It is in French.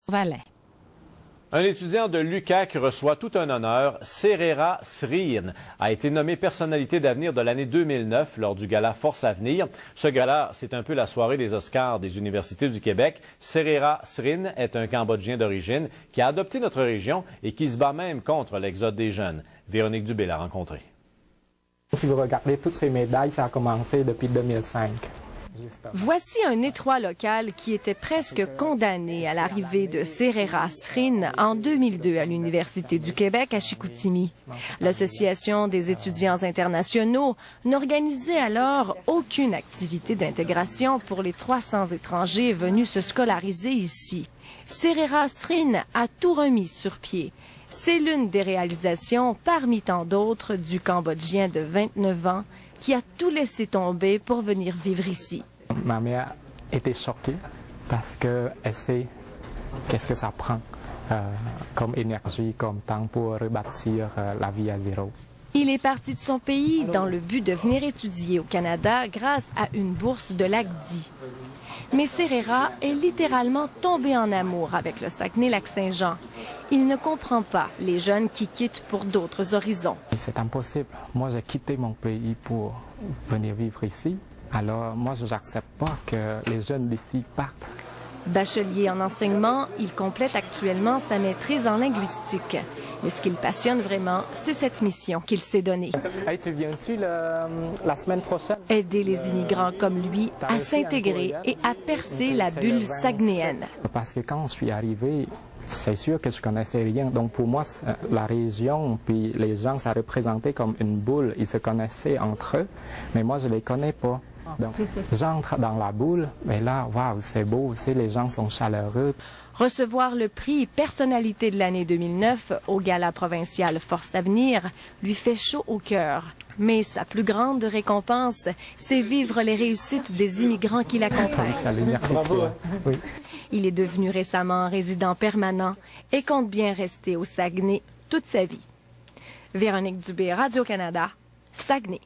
Valais. Un étudiant de l'UQAC reçoit tout un honneur. Serera Srin a été nommé personnalité d'avenir de l'année 2009 lors du gala Force Avenir. Ce gala, c'est un peu la soirée des Oscars des universités du Québec. Serera Srin est un Cambodgien d'origine qui a adopté notre région et qui se bat même contre l'exode des jeunes. Véronique Dubé l'a rencontré. Si vous regardez toutes ces médailles, ça a commencé depuis 2005. Voici un étroit local qui était presque condamné à l'arrivée de Serera Srin en 2002 à l'Université du Québec à Chicoutimi. L'Association des étudiants internationaux n'organisait alors aucune activité d'intégration pour les 300 étrangers venus se scolariser ici. Serera Srin a tout remis sur pied. C'est l'une des réalisations, parmi tant d'autres, du Cambodgien de 29 ans qui a tout laissé tomber pour venir vivre ici. Ma mère était choquée parce qu'elle sait qu'est-ce que ça prend comme énergie, comme temps pour rebâtir la vie à zéro. Il est parti de son pays dans le but de venir étudier au Canada grâce à une bourse de l'ACDI. Mais Serera est littéralement tombé en amour avec le Saguenay-Lac-Saint-Jean. Il ne comprend pas les jeunes qui quittent pour d'autres horizons. C'est impossible. Moi, j'ai quitté mon pays pour venir vivre ici. Alors, moi, je n'accepte pas que les jeunes d'ici partent. Bachelier en enseignement, il complète actuellement sa maîtrise en linguistique. Mais ce qui le passionne vraiment, c'est cette mission qu'il s'est donnée. Hey, tu viens-tu la semaine prochaine? Aider les immigrants comme lui à s'intégrer et à percer la bulle saguenéenne. Parce que quand je suis arrivé, c'est sûr que je connaissais rien. Donc pour moi, la région, puis les gens, ça représentait comme une boule. Ils se connaissaient entre eux, mais moi, je les connais pas. Donc, j'entre dans la boule, mais là, waouh, c'est beau aussi, les gens sont chaleureux. Recevoir le prix Personnalité de l'année 2009 au Gala provincial Force Avenir lui fait chaud au cœur. Mais sa plus grande récompense, c'est vivre les réussites des immigrants qui l'accompagnent. Salut, merci. Bravo. Oui. Il est devenu récemment résident permanent et compte bien rester au Saguenay toute sa vie. Véronique Dubé, Radio-Canada, Saguenay.